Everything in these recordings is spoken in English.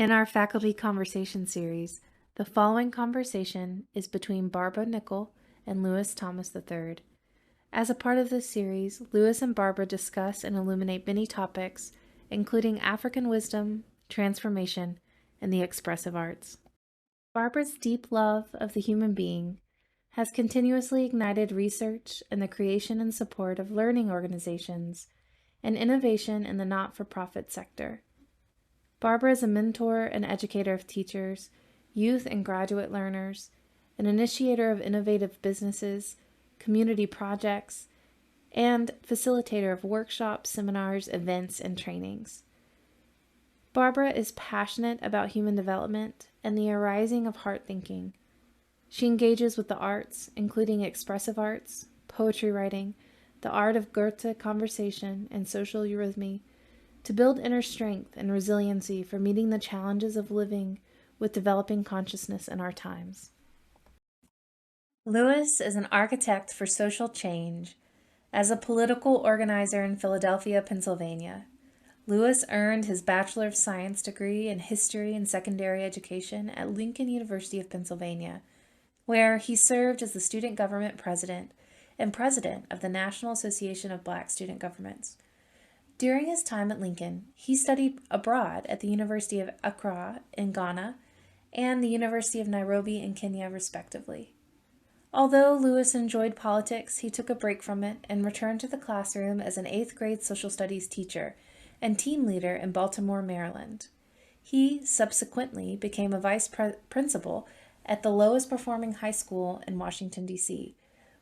In our faculty conversation series, the following conversation is between Barbarah Nicoll and Lewis Thomas III. As a part of this series, Lewis and Barbarah discuss and illuminate many topics, including African wisdom, transformation, and the expressive arts. Barbarah's deep love of the human being has continuously ignited research and the creation and support of learning organizations and innovation in the not-for-profit sector. Barbarah is a mentor and educator of teachers, youth and graduate learners, an initiator of innovative businesses, community projects, and facilitator of workshops, seminars, events, and trainings. Barbarah is passionate about human development and the arising of heart thinking. She engages with the arts, including expressive arts, poetry writing, the art of Goethe conversation, and social eurythmy, to build inner strength and resiliency for meeting the challenges of living with developing consciousness in our times. Lewis is an architect for social change. As a political organizer in Philadelphia, Pennsylvania, Lewis earned his Bachelor of Science degree in History and Secondary Education at Lincoln University of Pennsylvania, where he served as the student government president and president of the National Association of Black Student Governments. During his time at Lincoln, he studied abroad at the University of Accra in Ghana and the University of Nairobi in Kenya, respectively. Although Lewis enjoyed politics, he took a break from it and returned to the classroom as an 8th grade social studies teacher and team leader in Baltimore, Maryland. He subsequently became a vice principal at the lowest performing high school in Washington, D.C.,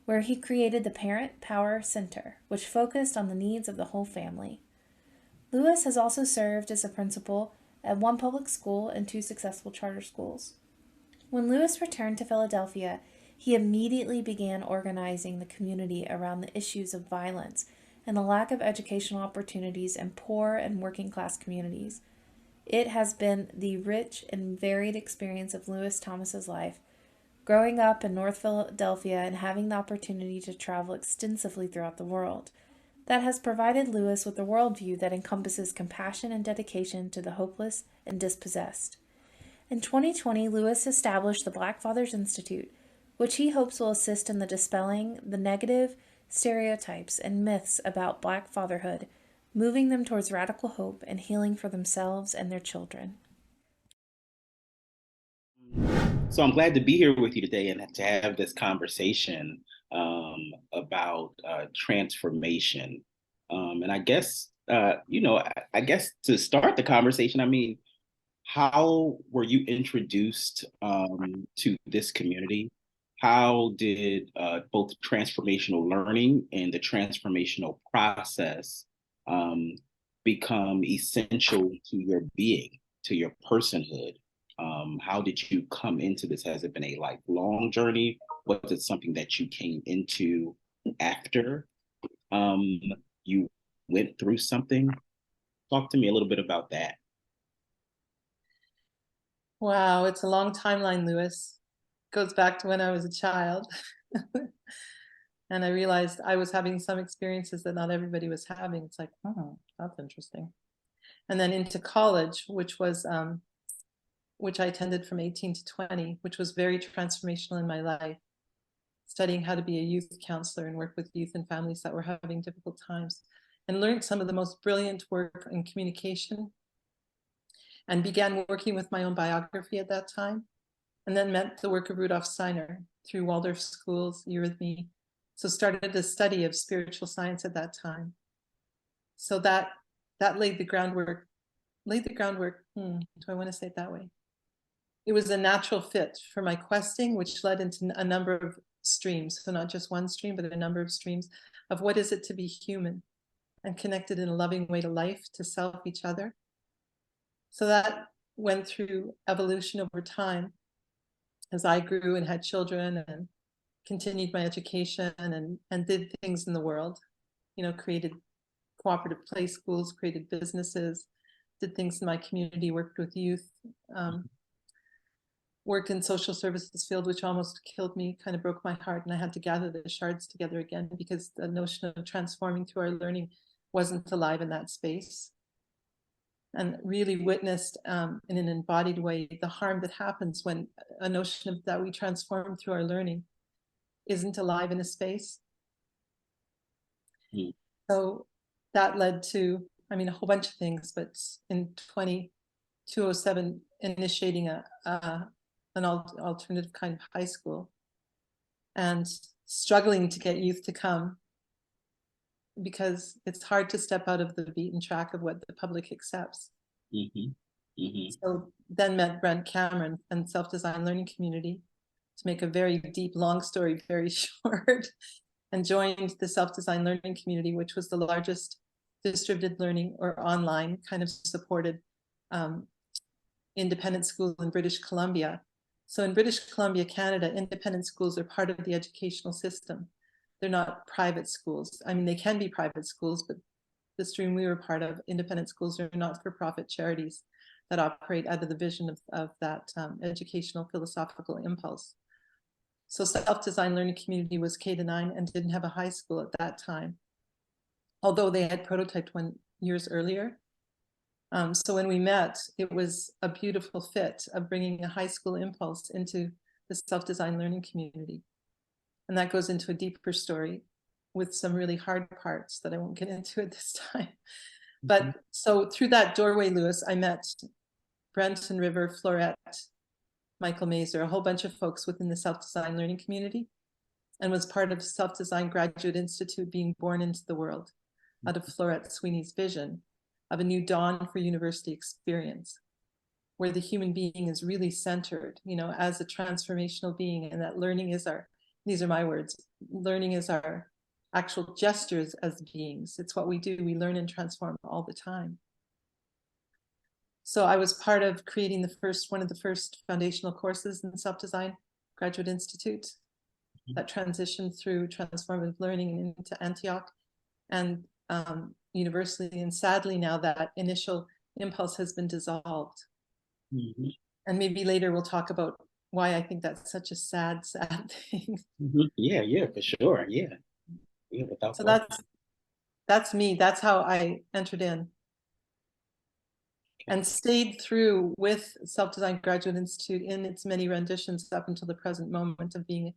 where he created the Parent Power Center, which focused on the needs of the whole family. Lewis has also served as a principal at one public school and 2 successful charter schools. When Lewis returned to Philadelphia, he immediately began organizing the community around the issues of violence and the lack of educational opportunities in poor and working class communities. It has been the rich and varied experience of Lewis Thomas's life, growing up in North Philadelphia and having the opportunity to travel extensively throughout the world, that has provided Lewis with a worldview that encompasses compassion and dedication to the hopeless and dispossessed. In 2020, Lewis established the Black Fathers Institute, which he hopes will assist in the dispelling the negative stereotypes and myths about Black fatherhood, moving them towards radical hope and healing for themselves and their children. So I'm glad to be here with you today and to have this conversation about transformation. And I guess, I guess to start the conversation, I mean, how were you introduced to this community? How did both transformational learning and the transformational process um, become essential to your being, to your personhood? How did you come into this? Has it been a lifelong journey? Was it something that you came into after you went through something? Talk to me a little bit about that. Wow, it's a long timeline, Lewis. Goes back to when I was a child. And I realized I was having some experiences that not everybody was having. It's like, oh, that's interesting. And then into college, which I attended from 18 to 20, which was very transformational in my life, studying how to be a youth counselor and work with youth and families that were having difficult times, and learned some of the most brilliant work in communication, and began working with my own biography at that time, and then met the work of Rudolf Steiner through Waldorf schools, eurythmy. So started the study of spiritual science at that time. So that laid the groundwork. Do I want to say it that way? It was a natural fit for my questing, which led into a number of streams. So not just one stream, but a number of streams of what is it to be human and connected in a loving way to life, to self, each other. So that went through evolution over time as I grew and had children and continued my education and did things in the world, created cooperative play schools, created businesses, did things in my community, worked with youth, worked in social services field, which almost killed me, kind of broke my heart. And I had to gather the shards together again because the notion of transforming through our learning wasn't alive in that space. and really witnessed in an embodied way the harm that happens when a notion of that we transform through our learning isn't alive in a space. Mm. So that led to, I mean, a whole bunch of things, but in 2007, initiating an alternative kind of high school and struggling to get youth to come, because it's hard to step out of the beaten track of what the public accepts. Mm-hmm. Mm-hmm. So then met Brent Cameron and Self-Design Learning Community, to make a very deep, long story very short, and joined the Self-Design Learning Community, which was the largest distributed learning or online kind of supported independent school in British Columbia. So in British Columbia, Canada, independent schools are part of the educational system. They're not private schools. I mean, they can be private schools, but the stream we were part of, independent schools are not-for-profit charities that operate out of the vision of that educational philosophical impulse. So Self-Design Learning Community was K-9 and didn't have a high school at that time, although they had prototyped one years earlier. So when we met, it was a beautiful fit of bringing a high school impulse into the Self-Design Learning Community. And that goes into a deeper story with some really hard parts that I won't get into at this time. But so through that doorway, Lewis, I met Brenton River, Florette, Michael Mazer, a whole bunch of folks within the Self-Design Learning Community, and was part of Self-Design Graduate Institute being born into the world out of Florette Sweeney's vision of a new dawn for university experience, where the human being is really centered, you know, as a transformational being, and that learning is our, these are my words, learning is our actual gestures as beings. It's what we do. We learn and transform all the time. So I was part of creating one of the first foundational courses in Self-Design Graduate Institute that transitioned through transformative learning into Antioch and university. And sadly, now that initial impulse has been dissolved. Mm-hmm. And maybe later we'll talk about why I think that's such a sad, sad thing. Mm-hmm. Yeah, for sure. Yeah. Without So that's me. That's how I entered in. And stayed through with Self-Design Graduate Institute in its many renditions up until the present moment of being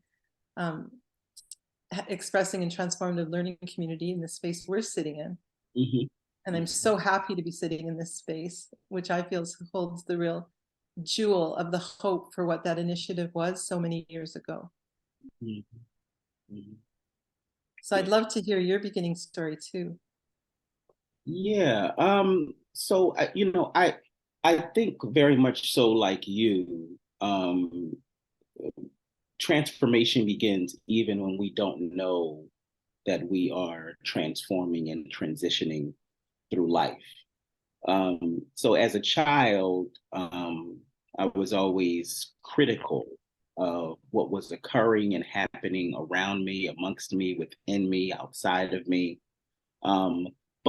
expressing in transformative learning community in the space we're sitting in. Mm-hmm. And I'm so happy to be sitting in this space, which I feel holds the real jewel of the hope for what that initiative was so many years ago. Mm-hmm. Mm-hmm. So I'd love to hear your beginning story too. Yeah. So I think very much so like you. Transformation begins even when we don't know that we are transforming and transitioning through life. So as a child, I was always critical of what was occurring and happening around me, amongst me, within me, outside of me. Um,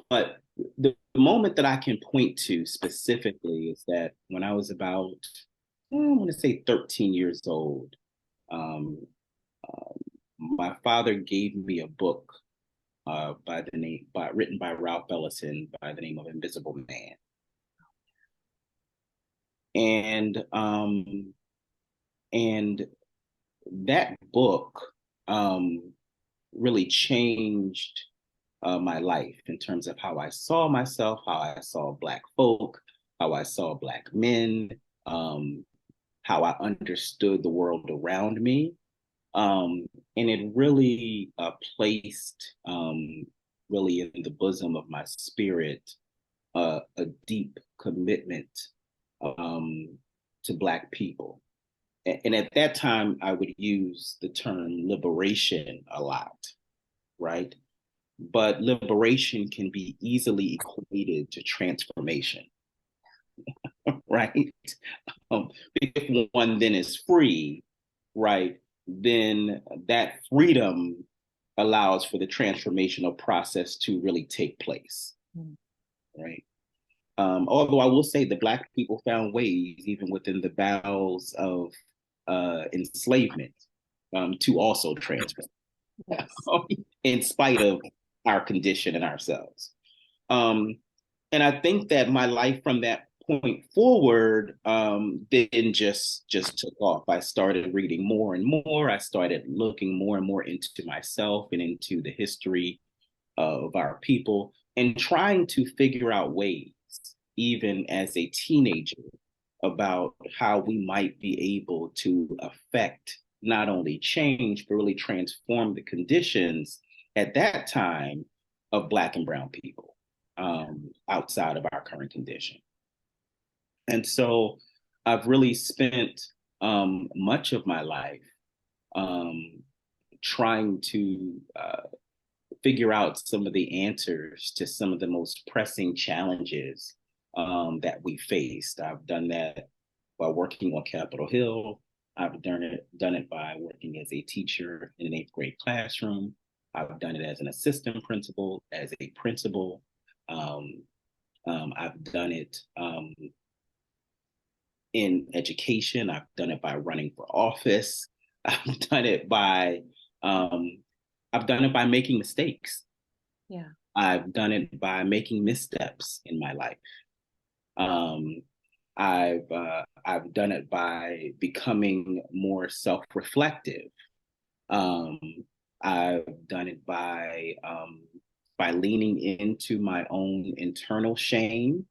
but the moment that I can point to specifically is that when I was about, I want to say 13 years old, um, my father gave me a book written by Ralph Ellison by the name of Invisible Man. And that book really changed my life in terms of how I saw myself, how I saw Black folk, how I saw Black men, how I understood the world around me. And it really placed really in the bosom of my spirit a deep commitment to Black people. And at that time, I would use the term liberation a lot, right? But liberation can be easily equated to transformation, right? If one then is free, right, then that freedom allows for the transformational process to really take place, right? Although I will say the Black people found ways, even within the bowels of enslavement, to also transform, Yes. in spite of our condition and ourselves. And I think that my life from that point forward then just took off. I started reading more and more. I started looking more and more into myself and into the history of our people and trying to figure out ways, even as a teenager, about how we might be able to affect not only change, but really transform the conditions at that time of Black and Brown people outside of our current condition. And so I've really spent much of my life um, trying to figure out some of the answers to some of the most pressing challenges that we faced. I've done that by working on Capitol Hill. I've done it by working as a teacher in an 8th grade classroom. I've done it as an assistant principal, as a principal. I've done it in education. I've done it by running for office. I've done it by um, I've done it by making mistakes. Yeah. I've done it by making missteps in my life. Um, I've done it by becoming more self-reflective. Um, I've done it by leaning into my own internal shame,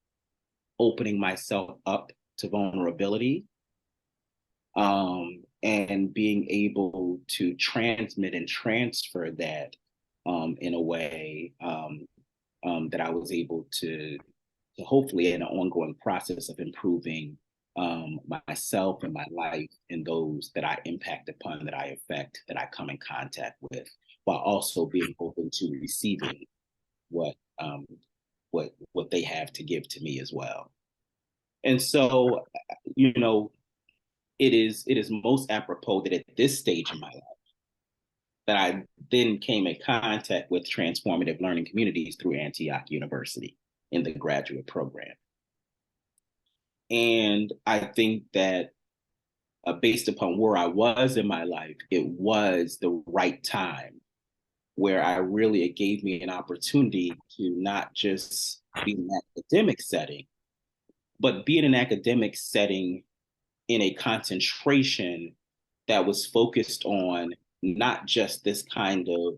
opening myself up to vulnerability, and being able to transmit and transfer that in a way that I was able to hopefully in an ongoing process of improving myself and my life and those that I impact upon, that I affect, that I come in contact with, while also being open to receiving what what they have to give to me as well. And so, you know, it is most apropos that at this stage in my life that I then came in contact with transformative learning communities through Antioch University in the graduate program. And I think that based upon where I was in my life, it was the right time where I really, it gave me an opportunity to not just be in an academic setting, but be in an academic setting in a concentration that was focused on not just this kind of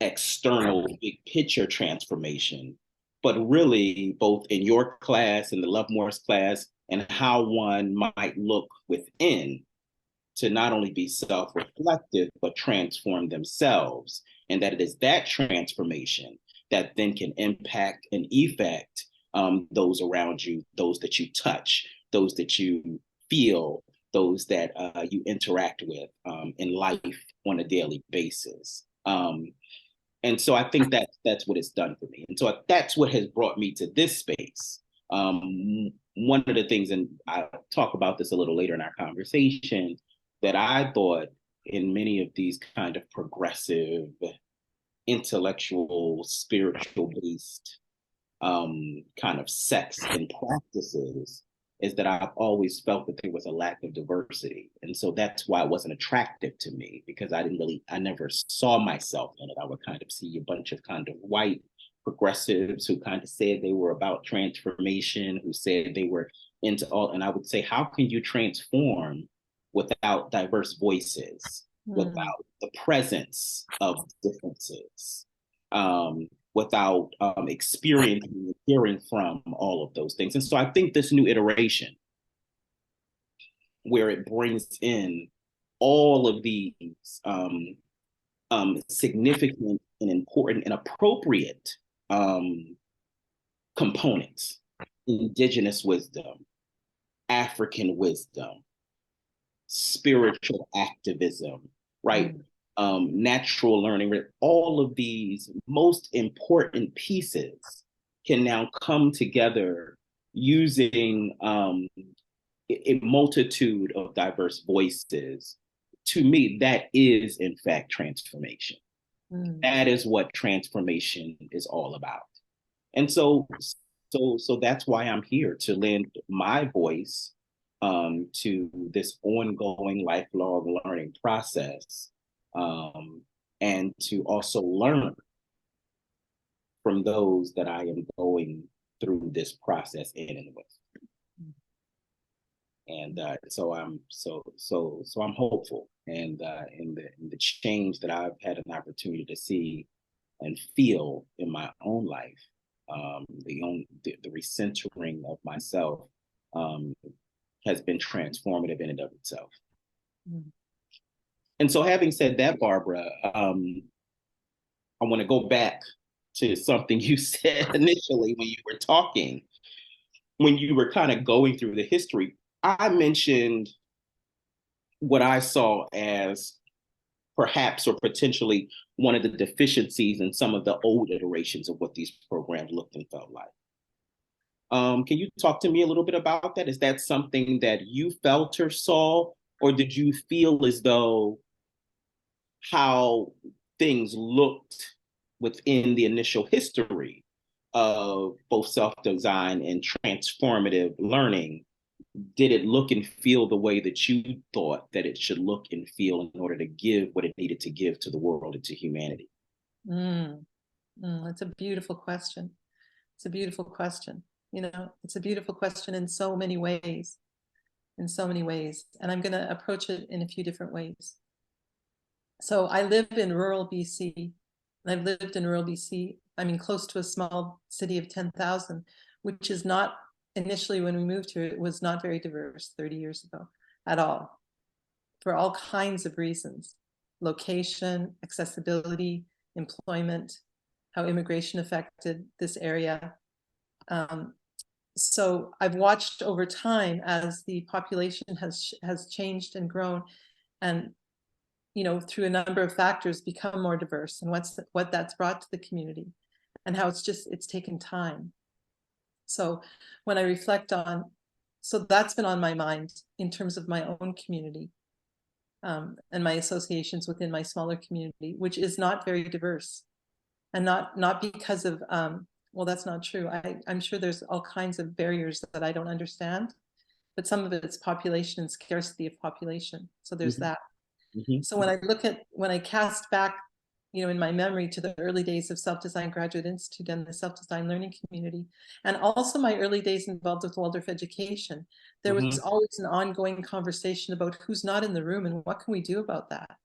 external big picture transformation, but really both in your class and the Lovemoore's class, and how one might look within to not only be self-reflective, but transform themselves. And that it is that transformation that then can impact and effect those around you, those that you touch, those that you feel, those that you interact with in life on a daily basis. And so I think that that's what it's done for me. And so that's what has brought me to this space. One of the things, and I'll talk about this a little later in our conversation, that I thought in many of these kind of progressive, intellectual, spiritual based kind of sects and practices is that I've always felt that there was a lack of diversity. And so that's why it wasn't attractive to me, because I never saw myself in it. I would kind of see a bunch of kind of white progressives who kind of said they were about transformation, who said they were into all, and I would say, how can you transform without diverse voices, without the presence of differences? Without experiencing and hearing from all of those things. And so I think this new iteration, where it brings in all of these significant and important and appropriate components, indigenous wisdom, African wisdom, spiritual activism, right? Natural learning, all of these most important pieces can now come together using a multitude of diverse voices. To me, that is in fact transformation. That is what transformation is all about. And so that's why I'm here, to lend my voice to this ongoing lifelong learning process, and to also learn from those that I am going through this process in and with. And so I'm hopeful, and in the change that I've had an opportunity to see and feel in my own life, the recentering of myself has been transformative in and of itself. Mm. And so, having said that, Barbarah, I want to go back to something you said initially when you were talking, when you were kind of going through the history. I mentioned what I saw as perhaps or potentially one of the deficiencies in some of the old iterations of what these programs looked and felt like. Can you talk to me a little bit about that? Is that something that you felt or saw, or did you feel as though how things looked within the initial history of both self-design and transformative learning, did it look and feel the way that you thought that it should look and feel in order to give what it needed to give to the world and to humanity? That's a beautiful question. It's a beautiful question. You know, it's a beautiful question in so many ways, And I'm going to approach it in a few different ways. So I live in rural BC, and I've lived in rural BC, I mean, close to a small city of 10,000, which is not, initially when we moved here, it was not very diverse 30 years ago at all, for all kinds of reasons: location, accessibility, employment, how immigration affected this area. So I've watched over time as the population has changed and grown, and through a number of factors become more diverse, and what that's brought to the community, and how it's taken time. So when I reflect on, so that's been on my mind in terms of my own community, and my associations within my smaller community, which is not very diverse, and not because of well, that's not true. I'm sure there's all kinds of barriers that I don't understand, but some of it's population and scarcity of population. So there's that. So when I cast back, in my memory to the early days of Self-Design Graduate Institute and the Self-Design Learning Community, and also my early days involved with Waldorf education, there was always an ongoing conversation about who's not in the room and what can we do about that?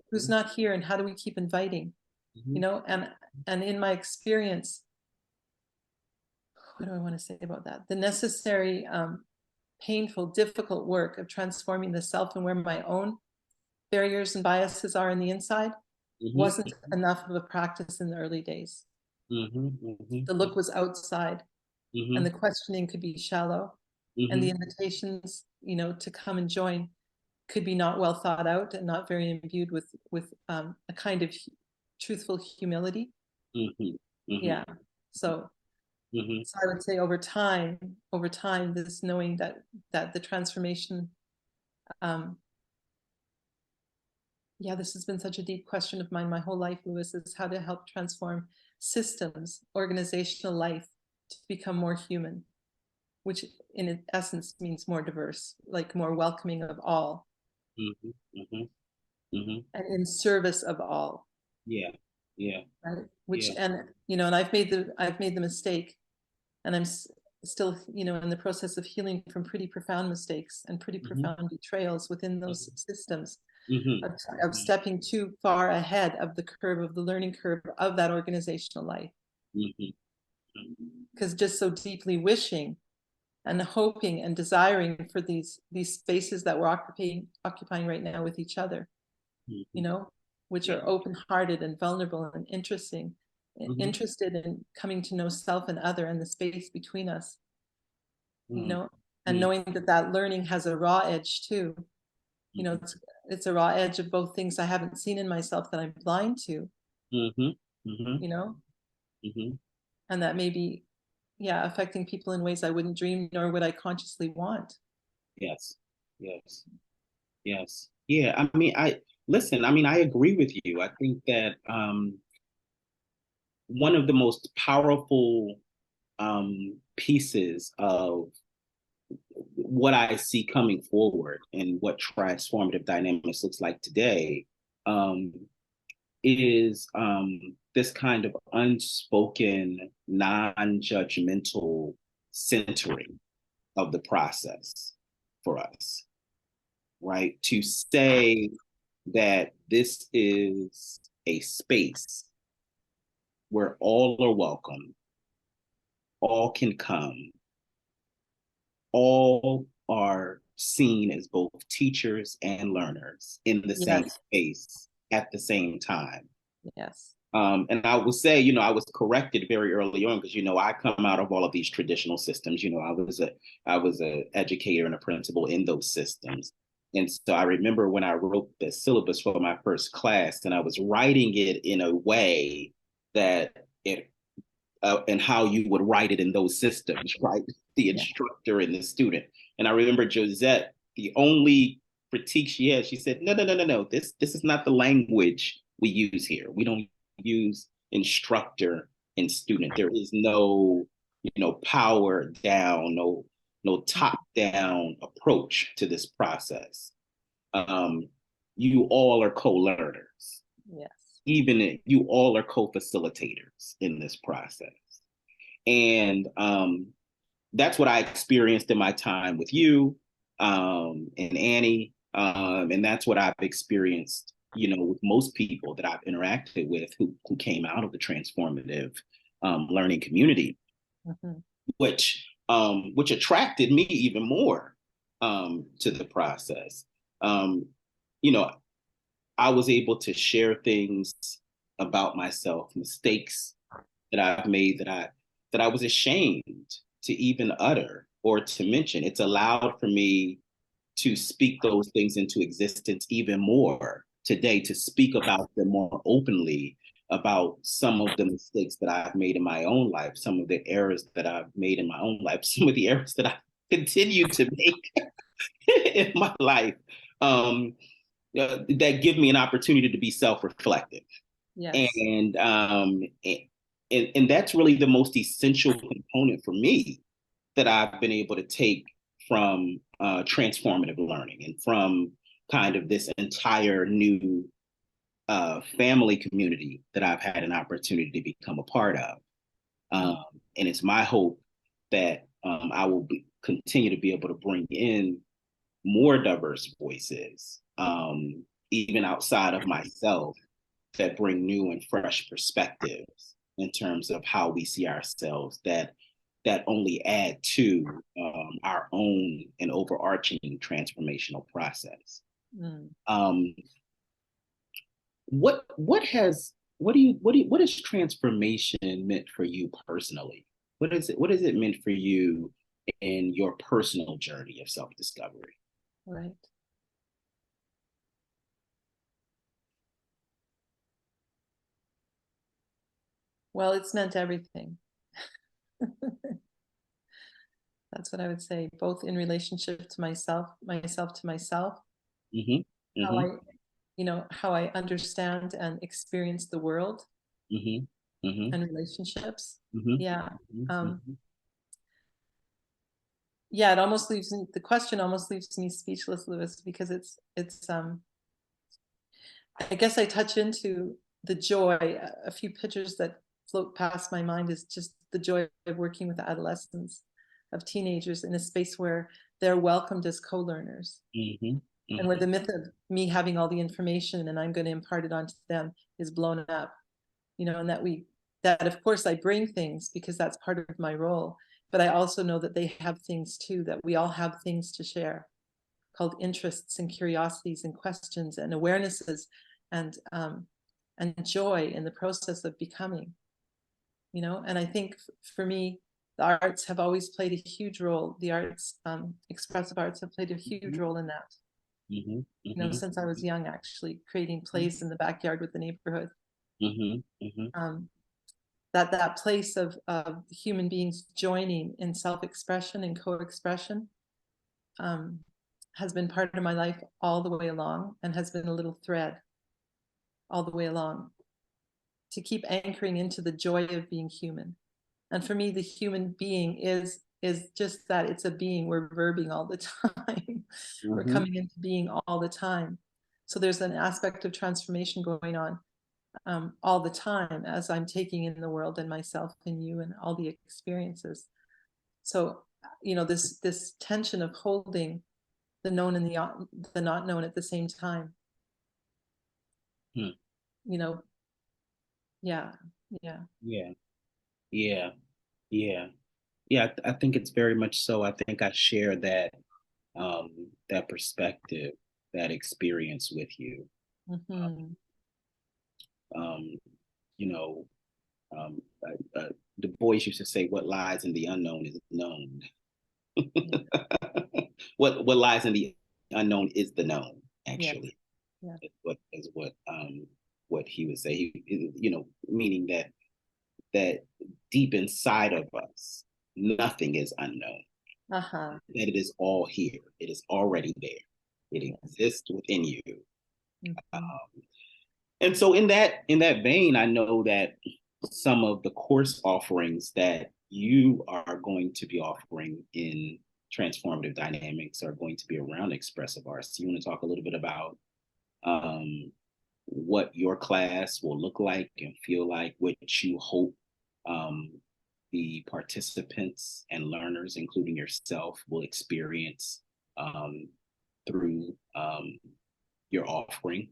Who's not here and how do we keep inviting? And in my experience, what do I want to say about that? The necessary, painful, difficult work of transforming the self and where my own barriers and biases are in the inside wasn't enough of a practice in the early days. The look was outside, and the questioning could be shallow, and the invitations, to come and join could be not well thought out and not very imbued with a kind of truthful humility. Yeah. So I would say over time, this knowing that the transformation, this has been such a deep question of mine my whole life, Louis, is how to help transform systems, organizational life, to become more human, which in essence means more diverse, like more welcoming of all, and in service of all. Right? Which, and and I've made the mistake, and I'm still in the process of healing from pretty profound mistakes and pretty profound betrayals within those systems, of stepping too far ahead of the curve, of the learning curve of that organizational life, because just so deeply wishing and hoping and desiring for these spaces that we're occupying right now with each other, which are open-hearted and vulnerable and interesting, interested in coming to know self and other and the space between us, and knowing that learning has a raw edge too. It's a raw edge of both things I haven't seen in myself that I'm blind to, and that may be, affecting people in ways I wouldn't dream nor would I consciously want. Yes. Yeah. I mean, I agree with you. I think that one of the most powerful pieces of what I see coming forward and what transformative dynamics looks like today is this kind of unspoken, non-judgmental centering of the process for us, right? To say that this is a space where all are welcome, all can come, all are seen as both teachers and learners in the same Yes. space at the same time. Yes. And I will say, you know, I was corrected very early on because, you know, I come out of all of these traditional systems. You know, I was a educator and a principal in those systems. And so I remember when I wrote the syllabus for my first class, and I was writing it in a way that it and how you would write it in those systems, right? The instructor and the student. And I remember Josette, the only critique she had, she said, no, no, no, no, no. This is not the language we use here. We don't use instructor and student. There is no, you know, power down, no top down approach to this process. You all are co-learners. Yes. Even you all are co-facilitators in this process. And that's what I experienced in my time with you and Annie. And that's what I've experienced, you know, with most people that I've interacted with who came out of the transformative learning community, Mm-hmm. which attracted me even more to the process. You know, I was able to share things about myself, mistakes that I've made that I was ashamed to even utter or to mention. It's allowed for me to speak those things into existence even more today, to speak about them more openly, about some of the mistakes that I've made in my own life, some of the errors that I've made in my own life, some of the errors that I continue to make in my life. That give me an opportunity to be self-reflective. Yes. And that's really the most essential component for me that I've been able to take from transformative learning and from kind of this entire new family community that I've had an opportunity to become a part of. And it's my hope that I will continue to be able to bring in more diverse voices, even outside of myself, that bring new and fresh perspectives in terms of how we see ourselves, that only add to our own and overarching transformational process. What has transformation meant for you personally? What is it meant for you in your personal journey of self-discovery? Right. Well, it's meant everything. That's what I would say, both in relationship to myself to myself, Mm-hmm. how Mm-hmm. how I understand and experience the world, Mm-hmm. Mm-hmm. and relationships. Mm-hmm. Yeah. Mm-hmm. Yeah, the question almost leaves me speechless, Lewis, because it's I guess I touch into the joy. A few pictures that float past my mind is just the joy of working with adolescents, of teenagers, in a space where they're welcomed as co-learners. Mm-hmm. Mm-hmm. And where the myth of me having all the information and I'm going to impart it onto them is blown up, and that of course I bring things because that's part of my role, but I also know that they have things too, that we all have things to share, called interests and curiosities and questions and awarenesses and joy in the process of becoming, and I think for me, the arts have always played a huge role. The arts, expressive arts, have played a huge role in that. Mm-hmm. Mm-hmm. Since I was young, actually creating plays in the backyard with the neighborhood. Mm-hmm. Mm-hmm. That place of human beings joining in self-expression and co-expression has been part of my life all the way along, and has been a little thread all the way along to keep anchoring into the joy of being human. And for me, the human being is just that. It's a being. We're verbing all the time. We're coming into being all the time. So there's an aspect of transformation going on all the time as I'm taking in the world and myself and you and all the experiences. So, this tension of holding the known and the not known at the same time. Hmm. Yeah. I think it's very much so. I think I share that that perspective, that experience with you. Mm-hmm. Um, you know, um, Du Bois used to say, "What lies in the unknown is known." What lies in the unknown is the known. Actually, yeah. is what he would say. Meaning that deep inside of us, nothing is unknown. Uh-huh. That it is all here. It is already there. It exists within you. Mm-hmm. And so in that vein, I know that some of the course offerings that you are going to be offering in transformative dynamics are going to be around expressive arts. So you want to talk a little bit about what your class will look like and feel like, what you hope um, the participants and learners, including yourself, will experience through your offering?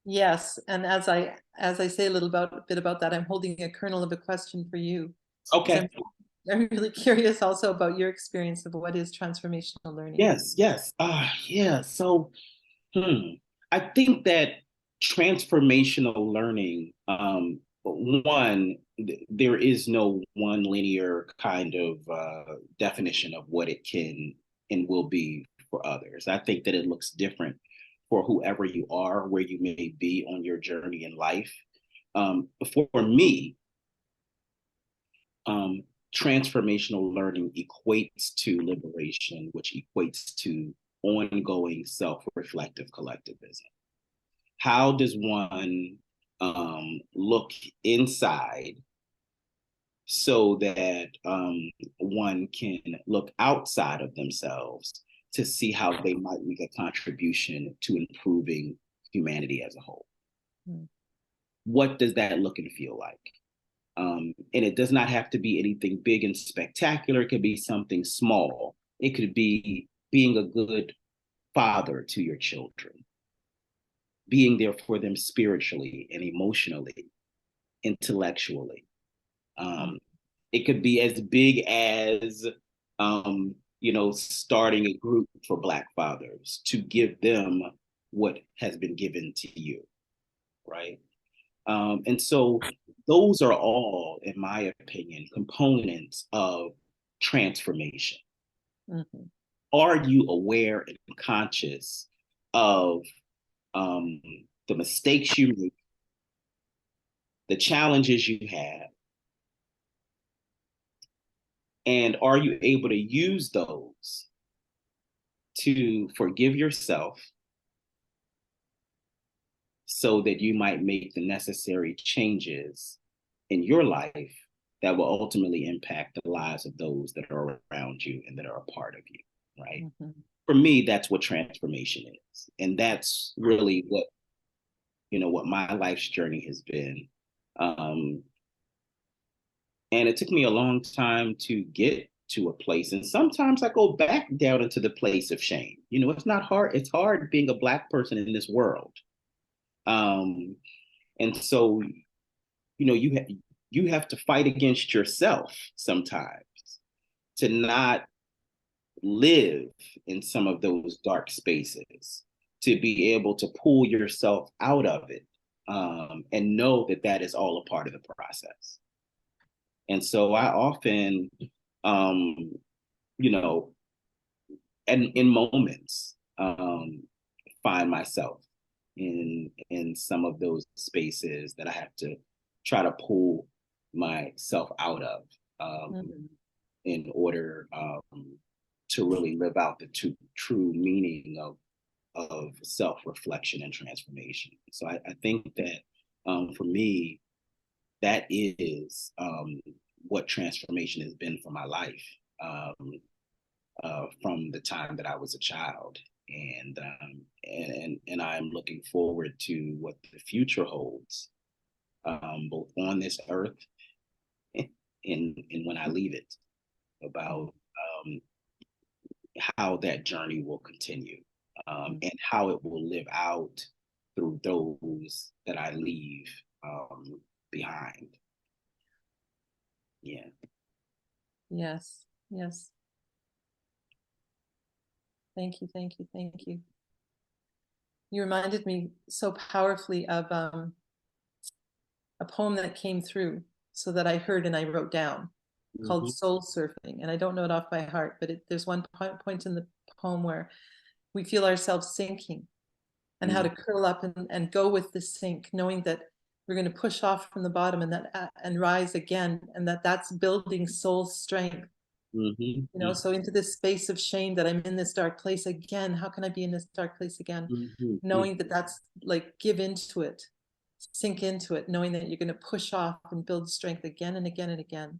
Yes, and as I say a bit about that, I'm holding a kernel of a question for you. Okay. I'm really curious also about your experience of what is transformational learning. Yes. Yeah. So, I think that transformational learning, one, there is no one linear kind of definition of what it can and will be for others. I think that it looks different for whoever you are, where you may be on your journey in life. For me, um, transformational learning equates to liberation, which equates to ongoing self-reflective collectivism. How does one look inside so that one can look outside of themselves to see how they might make a contribution to improving humanity as a whole? Mm. What does that look and feel like? And it does not have to be anything big and spectacular. It could be something small. It could be being a good father to your children, being there for them spiritually and emotionally, intellectually. It could be as big as, starting a group for Black fathers to give them what has been given to you, right? And so those are all, in my opinion, components of transformation. Mm-hmm. Are you aware and conscious of the mistakes you make, the challenges you have, and are you able to use those to forgive yourself so that you might make the necessary changes in your life that will ultimately impact the lives of those that are around you and that are a part of you, right? Mm-hmm. For me, that's what transformation is. And that's really what my life's journey has been. And it took me a long time to get to a place. And sometimes I go back down into the place of shame. It's not hard. It's hard being a Black person in this world. And so, you have to fight against yourself sometimes to not live in some of those dark spaces, to be able to pull yourself out of it, and know that that is all a part of the process. And so I often, um, you know, and in moments, find myself in some of those spaces that I have to try to pull myself out of, Mm-hmm. in order to really live out the true meaning of self-reflection and transformation. So I think that for me, that is what transformation has been for my life, from the time that I was a child. and I'm looking forward to what the future holds, both on this earth and when I leave it, about how that journey will continue, and how it will live out through those that I leave behind. Yeah. Yes. Yes. Thank you. Thank you. Thank you. You reminded me so powerfully of a poem that came through, so that I heard and I wrote down, called Soul Surfing. And I don't know it off by heart, but there's one point in the poem where we feel ourselves sinking, and how to curl up and go with the sink, knowing that we're going to push off from the bottom and rise again, and that's building soul strength. You know, so into this space of shame that I'm in this dark place again. How can I be in this dark place again? Knowing that that's like, give into it, sink into it, knowing that you're going to push off and build strength again and again and again.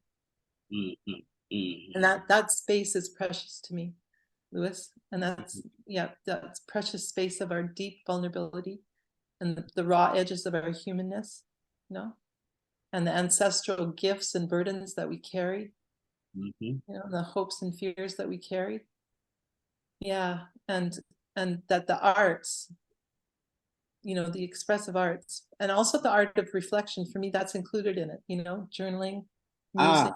And that space is precious to me, Lewis. And that's precious space of our deep vulnerability and the raw edges of our humanness, you know, and the ancestral gifts and burdens that we carry, you know, the hopes and fears that we carry. Yeah. And that the arts, you know, the expressive arts, and also the art of reflection, for me, that's included in it, you know, journaling, music,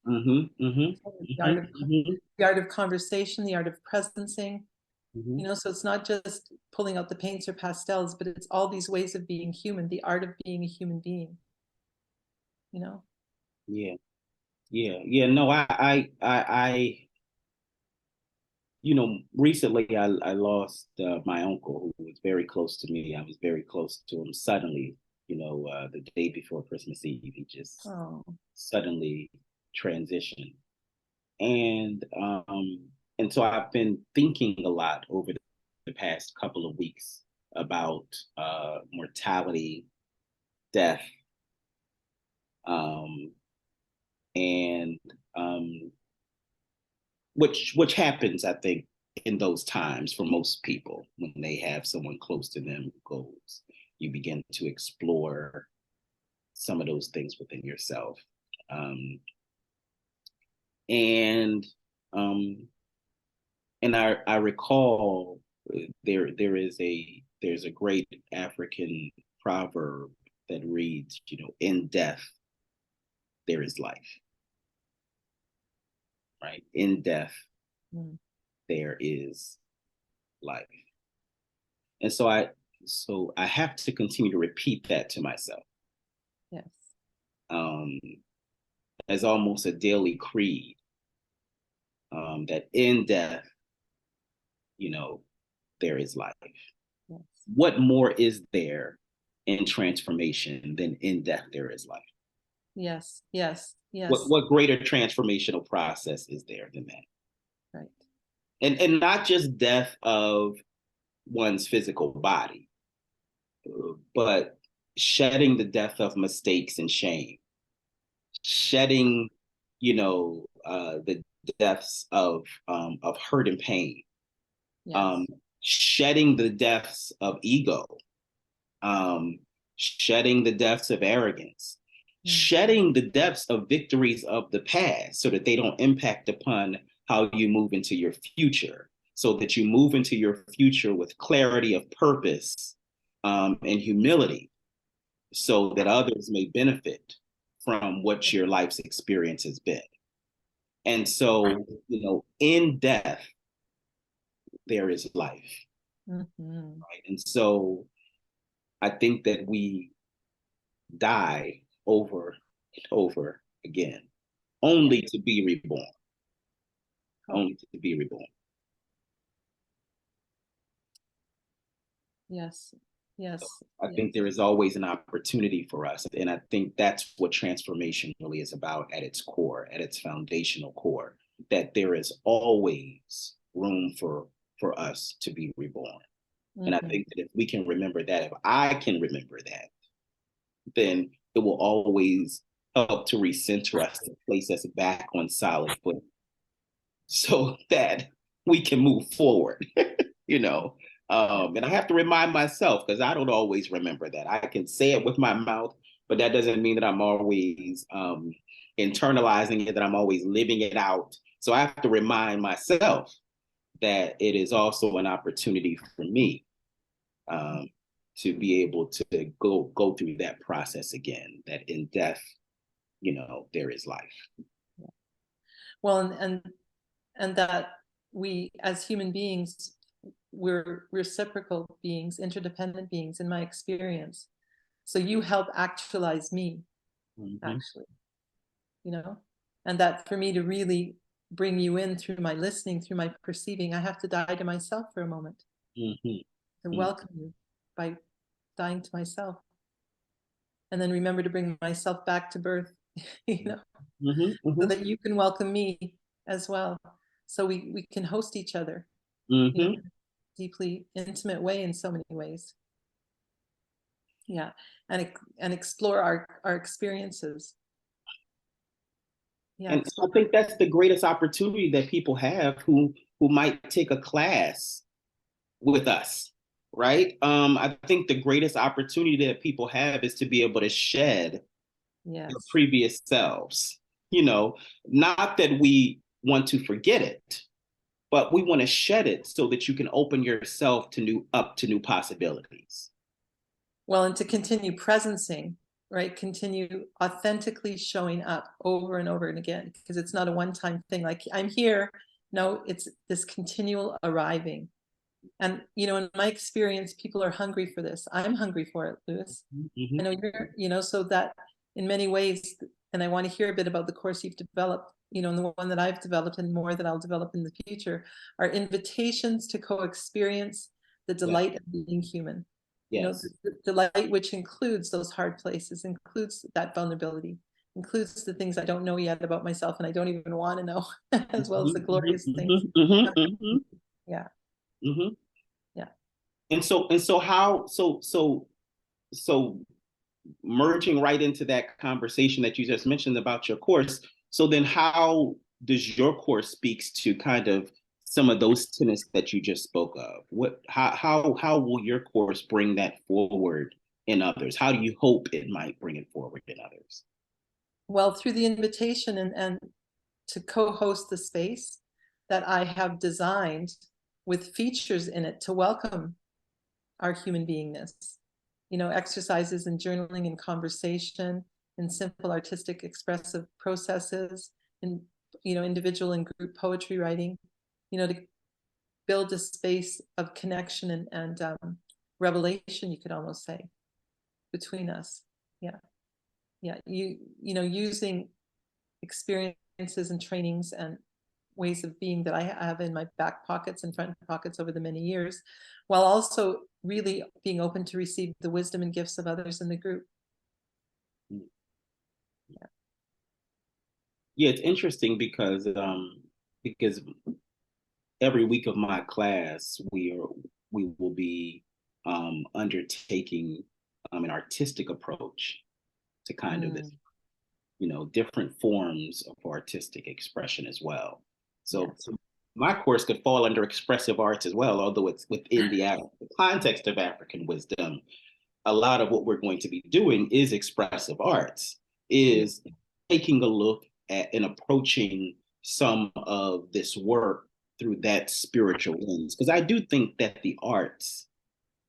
the art of conversation, the art of presencing, you know, so it's not just pulling out the paints or pastels, but it's all these ways of being human, the art of being a human being, you know? No, I you know, recently I lost my uncle, who was very close to me. I was very close to him suddenly, you know, the day before Christmas Eve. He just suddenly transitioned. And so I've been thinking a lot over the past couple of weeks about mortality, death, and which happens, I think, in those times for most people when they have someone close to them who goes. You begin to explore some of those things within yourself, and I recall there's a great African proverb that reads, you know, in death there is life. Right? In death there is life. And so I have to continue to repeat that to myself. Yes. As almost a daily creed, that in death, you know, there is life. Yes. What more is there in transformation than in death there is life? Yes, yes, yes. What greater transformational process is there than that? Right. And not just death of one's physical body, but shedding the death of mistakes and shame, shedding, you know, the deaths of hurt and pain, Yes. shedding the deaths of ego, shedding the deaths of arrogance, shedding the depths of victories of the past so that they don't impact upon how you move into your future, so that you move into your future with clarity of purpose, and humility, so that others may benefit from what your life's experience has been. And so, you know, in death, there is life. Right? And so I think that we die over and over again, only to be reborn. Only to be reborn. Yes. Yes. So I think there is always an opportunity for us. And I think that's what transformation really is about at its core, at its foundational core, that there is always room for us to be reborn. And I think that if we can remember that, if I can remember that, then it will always help to recenter us, to place us back on solid footing so that we can move forward, you know, And I have to remind myself because I don't always remember that. I can say it with my mouth, but that doesn't mean that I'm always internalizing it, that I'm always living it out. So I have to remind myself that it is also an opportunity for me um, to be able to go through that process again, that in death, there is life. Well, and that we as human beings, we're reciprocal beings, interdependent beings in my experience. So you help actualize me, actually, and that for me to really bring you in through my listening, through my perceiving, I have to die to myself for a moment to welcome you by dying to myself. And then remember to bring myself back to birth, so that you can welcome me as well. So we can host each other in a deeply intimate way in so many ways. Yeah. And explore our experiences. Yeah. And I think that's the greatest opportunity that people have who might take a class with us, right? I think the greatest opportunity that people have is to be able to shed their previous selves. Not that we want to forget it, but we want to shed it so that you can open yourself to new possibilities. Well, and to continue presencing, right? Continue authentically showing up over and over and again, because it's not a one-time thing. Like, I'm here. No, it's this continual arriving. And, in my experience, people are hungry for this. I'm hungry for it, Lewis. I know you're, so that in many ways, and I want to hear a bit about the course you've developed, and the one that I've developed and more that I'll develop in the future, are invitations to co-experience the delight of being human. Yes. The delight, which includes those hard places, includes that vulnerability, includes the things I don't know yet about myself and I don't even want to know, as well as the glorious things. Yeah. Yeah. And so merging right into that conversation that you just mentioned about your course. So then how does your course speaks to kind of some of those tenets that you just spoke of? How will your course bring that forward in others? How do you hope it might bring it forward in others? Well, through the invitation and to co-host the space that I have designed with features in it to welcome our human beingness. Exercises in journaling and conversation, in simple artistic expressive processes, in individual and group poetry writing, to build a space of connection and revelation, you could almost say, between us. Yeah. Using experiences and trainings and ways of being that I have in my back pockets and front pockets over the many years, while also really being open to receive the wisdom and gifts of others in the group. Yeah, it's interesting because every week of my class we will be undertaking an artistic approach to kind of this, different forms of artistic expression as well. So my course could fall under expressive arts as well, although it's within the context of African wisdom. A lot of what we're going to be doing is expressive arts, is taking a look at and approaching some of this work through that spiritual lens. Because I do think that the arts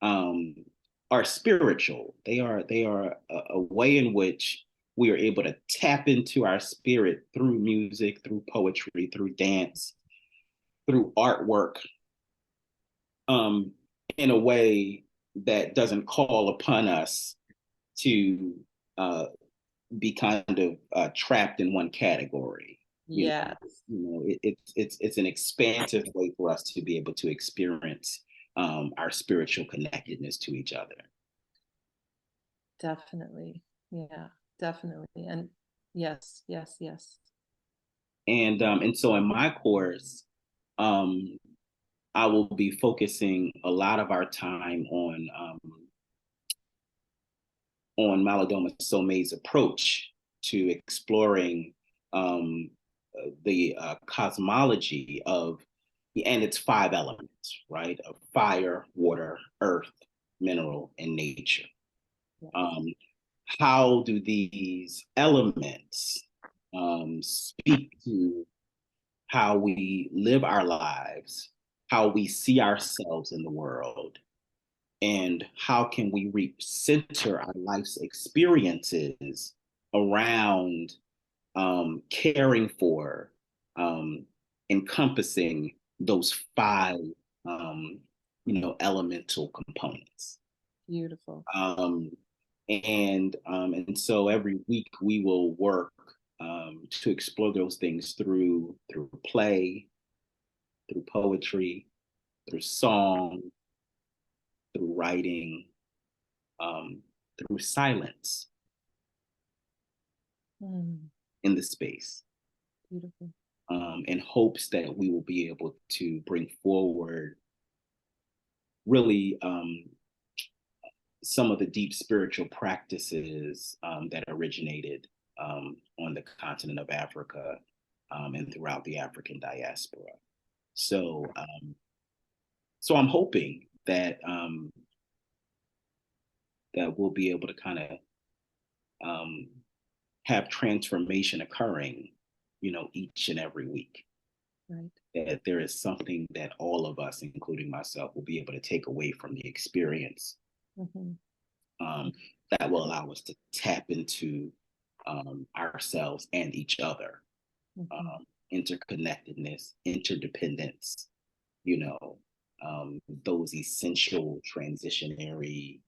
are spiritual. They are a way in which we are able to tap into our spirit through music, through poetry, through dance, through artwork, in a way that doesn't call upon us to be kind of trapped in one category. It's an expansive way for us to be able to experience our spiritual connectedness to each other. Definitely. Yeah, definitely. And yes. And so in my course, I will be focusing a lot of our time on Malidoma Some's approach to exploring the cosmology of, and it's 5 elements, right? Of fire, water, earth, mineral, and nature. Yes. How do these elements speak to how we live our lives, how we see ourselves in the world, and how can we recenter our life's experiences around caring for, encompassing those 5, elemental components. Beautiful. And so every week we will work to explore those things through play, through poetry, through song, through writing, through silence in the space. Beautiful. In hopes that we will be able to bring forward really some of the deep spiritual practices that originated on the continent of Africa and throughout the African diaspora. So I'm hoping that that we'll be able to kind of have transformation occurring, each and every week. Right. That there is something that all of us, including myself, will be able to take away from the experience that will allow us to tap into ourselves and each other, interconnectedness, interdependence, those essential transitionary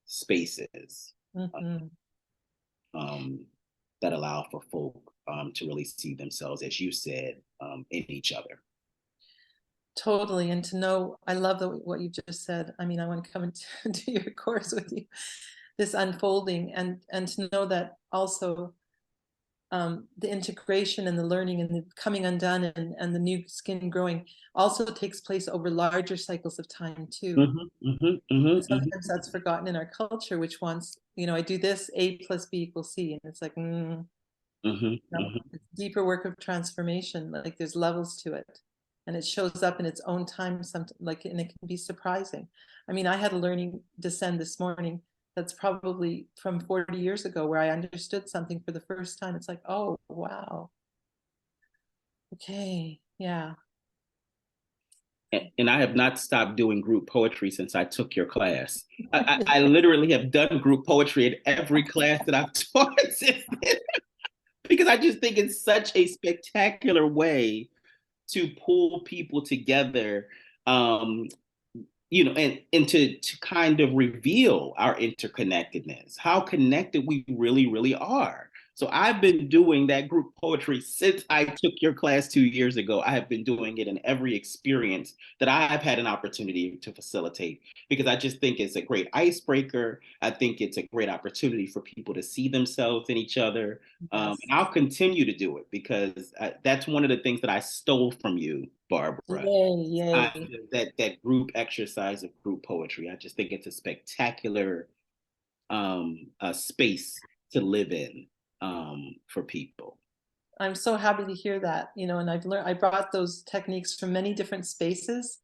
spaces that allow for folk to really see themselves, as you said, in each other. Totally. And to know, I love what you just said. I mean, I want to come into your course with you, this unfolding, and to know that also the integration and the learning and the coming undone and the new skin growing also takes place over larger cycles of time too. Sometimes that's forgotten in our culture, which wants, I do this, A plus B equals C, and it's like, it's deeper work of transformation. Like there's levels to it, and it shows up in its own time. And it can be surprising. I mean, I had a learning descend this morning that's probably from 40 years ago, where I understood something for the first time. It's like, oh, wow. Okay, yeah. And I have not stopped doing group poetry since I took your class. I literally have done group poetry in every class that I've taught since then, because I just think it's such a spectacular way to pull people together, and to kind of reveal our interconnectedness, how connected we really, really are. So I've been doing that group poetry since I took your class 2 years ago. I have been doing it in every experience that I've had an opportunity to facilitate, because I just think it's a great icebreaker. I think it's a great opportunity for people to see themselves in each other. And I'll continue to do it, because that's one of the things that I stole from you, Barbarah. Yay. That group exercise of group poetry. I just think it's a spectacular space to live in for people. I'm so happy to hear that, and I brought those techniques from many different spaces.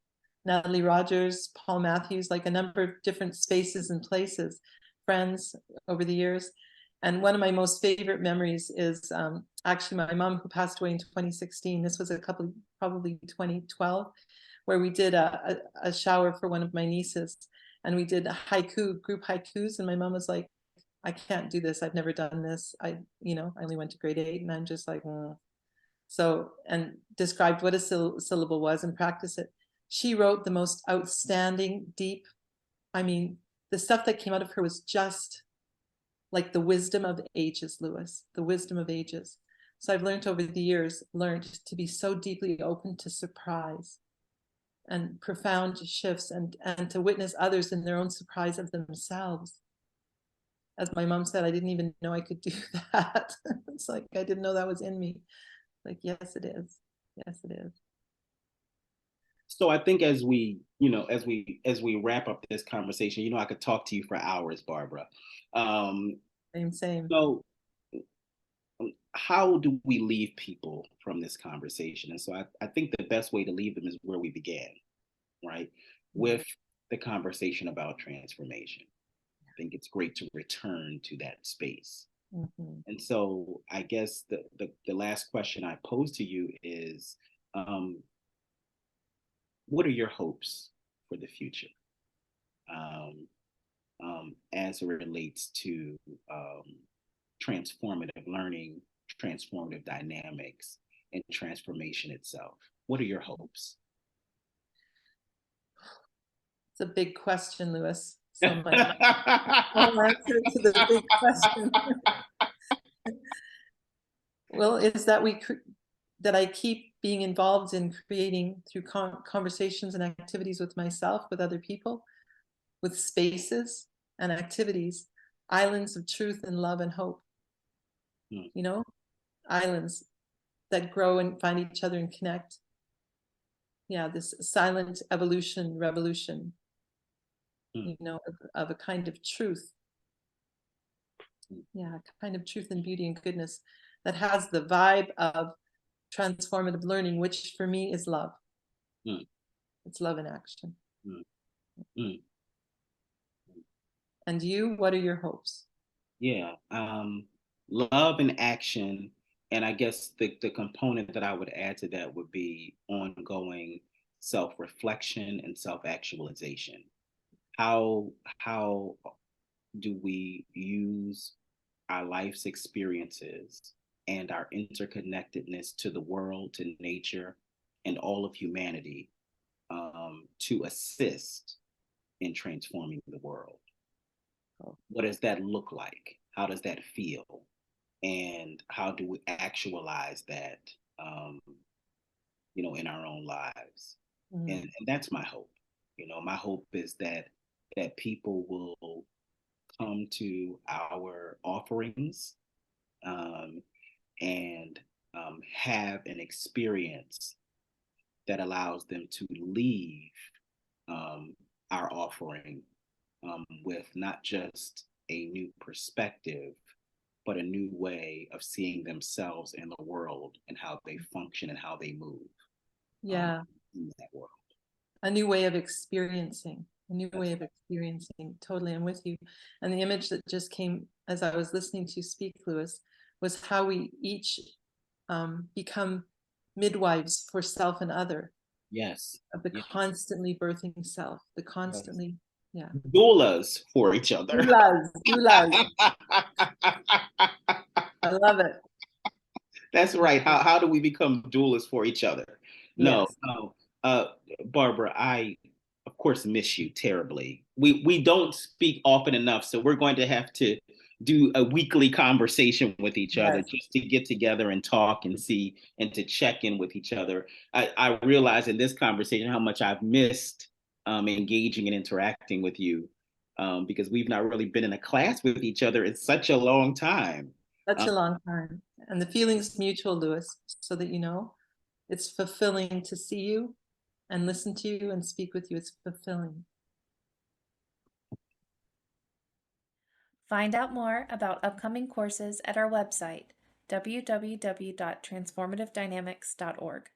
Natalie Rogers, Paul Matthews, like a number of different spaces and places, friends over the years. And one of my most favorite memories is actually my mom, who passed away in 2016. This was probably 2012, where we did a shower for one of my nieces, and we did a group haikus. And my mom was like, I can't do this. I've never done this. I only went to grade 8, and I'm just like, So, and described what a syllable was and practiced it. She wrote the most outstanding, deep, I mean, the stuff that came out of her was just like the wisdom of ages, Lewis, the wisdom of ages. So I've learned over the years, to be so deeply open to surprise and profound shifts, and to witness others in their own surprise of themselves. As my mom said, I didn't even know I could do that. It's like, I didn't know that was in me. Like, yes, it is. Yes, it is. So I think as we wrap up this conversation, I could talk to you for hours, Barbarah. Same. So how do we leave people from this conversation? And so I think the best way to leave them is where we began, right? With the conversation about transformation. I think it's great to return to that space. Mhm. And so I guess the last question I pose to you is, what are your hopes for the future, as it relates to transformative learning, transformative dynamics, and transformation itself? What are your hopes? It's a big question, Lewis. So my whole answer to the big question, well, is that that I keep being involved in creating through conversations and activities with myself, with other people, with spaces and activities, islands of truth and love and hope. Mm. You know, islands that grow and find each other and connect. Yeah, this silent evolution, revolution, you know, of a kind of truth. Yeah, a kind of truth and beauty and goodness that has the vibe of transformative learning, which for me is love. Mm. It's love in action. Mm. Mm. And you, what are your hopes? Yeah, love and action. And I guess the component that I would add to that would be ongoing self-reflection and self-actualization. How do we use our life's experiences and our interconnectedness to the world, to nature, and all of humanity, to assist in transforming the world? What does that look like? How does that feel? And how do we actualize that, um, in our own lives? And that's my hope. My hope is that people will come to our offerings, and have an experience that allows them to leave, our offering, with not just a new perspective, but a new way of seeing themselves in the world and how they function and how they move, Yeah, in that world. a new way of experiencing, a new That's way of experiencing. Totally, I'm with you. And the image that just came as I was listening to you speak, Lewis, was how we each become midwives for self and other, Yes. of the Yes. constantly birthing self, the Yes. constantly, yeah. Doulas for each other. Doulas, doulas. I love it. That's right. How do we become doulas for each other? No, Yes. no. Barbara, I of course miss you terribly. We don't speak often enough, so we're going to have to do a weekly conversation with each other, Yes. just to get together and talk and see and to check in with each other. I realize in this conversation how much I've missed, engaging and interacting with you, because we've not really been in a class with each other in such a long time. Such a long time. And the feeling's mutual, Lewis, so that you know, it's fulfilling to see you and listen to you and speak with you. It's fulfilling. Find out more about upcoming courses at our website, www.transformativedynamics.org.